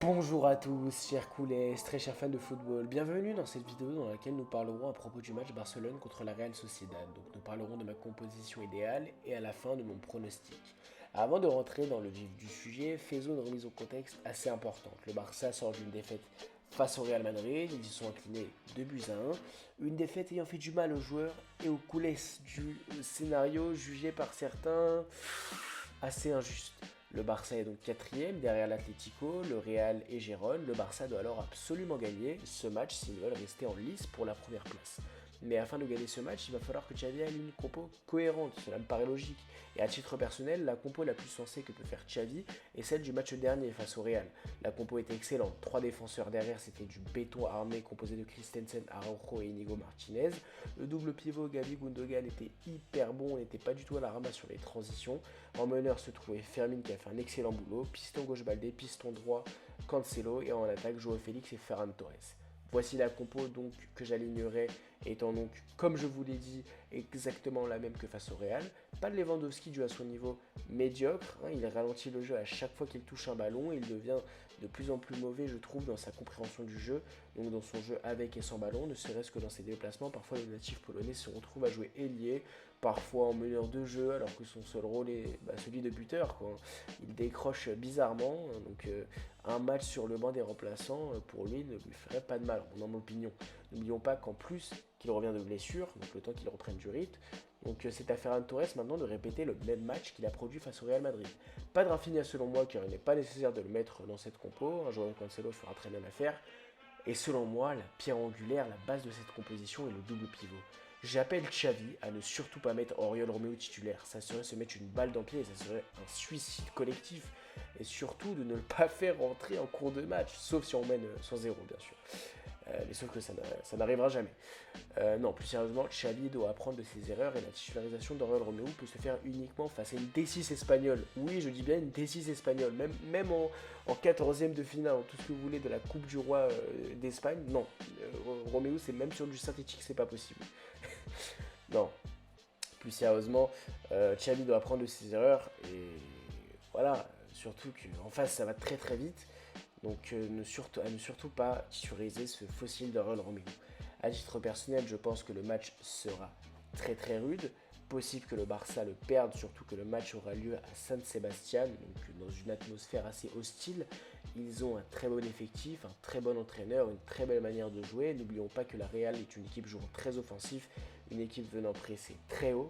Bonjour à tous, chers coulés, très chers fans de football. Bienvenue dans cette vidéo dans laquelle nous parlerons à propos du match Barcelone contre la Real Sociedad. Donc nous parlerons de ma composition idéale et à la fin de mon pronostic. Avant de rentrer dans le vif du sujet, faisons une remise au contexte assez importante. Le Barça sort d'une défaite face au Real Madrid, ils y sont inclinés 2 buts à 1. Une défaite ayant fait du mal aux joueurs et aux coulisses du scénario jugé par certains assez injuste. Le Barça est donc quatrième derrière l'Atlético, le Real et Gérone. Le Barça doit alors absolument gagner ce match s'ils veulent rester en lice pour la première place. Mais afin de gagner ce match, il va falloir que Xavi ait une compo cohérente, cela me paraît logique. Et à titre personnel, la compo la plus sensée que peut faire Xavi est celle du match dernier face au Real. La compo était excellente, trois défenseurs derrière, c'était du béton armé composé de Christensen, Araujo et Inigo Martinez. Le double pivot Gavi Gundogan était hyper bon, n'était pas du tout à la ramasse sur les transitions. En meneur se trouvait Fermin qui a fait un excellent boulot, piston gauche Baldé, piston droit Cancelo et en attaque Joao Félix et Ferran Torres. Voici la compo donc que j'alignerai étant donc, comme je vous l'ai dit, exactement la même que face au Real. Pas de Lewandowski dû à son niveau médiocre, il ralentit le jeu à chaque fois qu'il touche un ballon et il devient de plus en plus mauvais je trouve dans sa compréhension du jeu, donc dans son jeu avec et sans ballon, ne serait-ce que dans ses déplacements. Parfois le natif polonais se retrouve à jouer ailier, parfois en meneur de jeu alors que son seul rôle est celui de buteur, quoi. Il décroche bizarrement, donc un match sur le banc des remplaçants pour lui ne lui ferait pas de mal, dans mon opinion. N'oublions pas qu'en plus qu'il revient de blessure, donc le temps qu'il reprenne du rythme. Donc c'est à Ferran Torres maintenant de répéter le même match qu'il a produit face au Real Madrid. Pas de Rafinha selon moi car il n'est pas nécessaire de le mettre dans cette compo, un joueur de Cancelo fera très bien l'affaire. Et selon moi, la pierre angulaire, la base de cette composition est le double pivot. J'appelle Xavi à ne surtout pas mettre Oriol Romeu titulaire. Ça serait se mettre une balle dans le pied et ça serait un suicide collectif. Et surtout de ne le pas faire rentrer en cours de match, sauf si on mène sans zéro bien sûr. Mais sauf que ça n'arrivera jamais. Non, plus sérieusement, Xavi doit apprendre de ses erreurs et la titularisation d'Oriol Romeu peut se faire uniquement face à une D6 espagnole. Oui, je dis bien une D6 espagnole, même en 14e de finale, en tout ce que vous voulez de la Coupe du Roi d'Espagne. Non, Romeu, c'est même sur du synthétique, c'est pas possible. Non, plus sérieusement, Xavi doit apprendre de ses erreurs et voilà, surtout qu'en face ça va très très vite. Donc à ne surtout pas titulariser ce fossile d'Oriol Romeu. À titre personnel, je pense que le match sera très très rude. Possible que le Barça le perde, surtout que le match aura lieu à San Sebastian, donc dans une atmosphère assez hostile. Ils ont un très bon effectif, un très bon entraîneur, une très belle manière de jouer. N'oublions pas que la Real est une équipe jouant très offensif, une équipe venant presser très haut.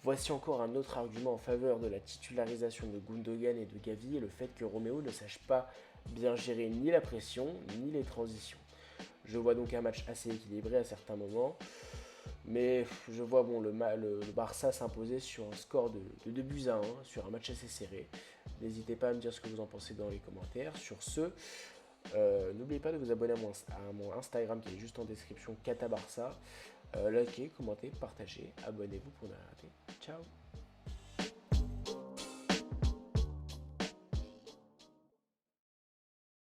Voici encore un autre argument en faveur de la titularisation de Gundogan et de Gavi, le fait que Romeo ne sache pas bien gérer ni la pression ni les transitions. Je vois donc un match assez équilibré à certains moments, mais je vois le Barça s'imposer sur un score de 2 buts à 1, sur un match assez serré. N'hésitez pas à me dire ce que vous en pensez dans les commentaires. Sur ce, n'oubliez pas de vous abonner à mon Instagram qui est juste en description, Kata Barça. Likez, commentez, partagez, abonnez-vous pour ne rien rater. Ciao.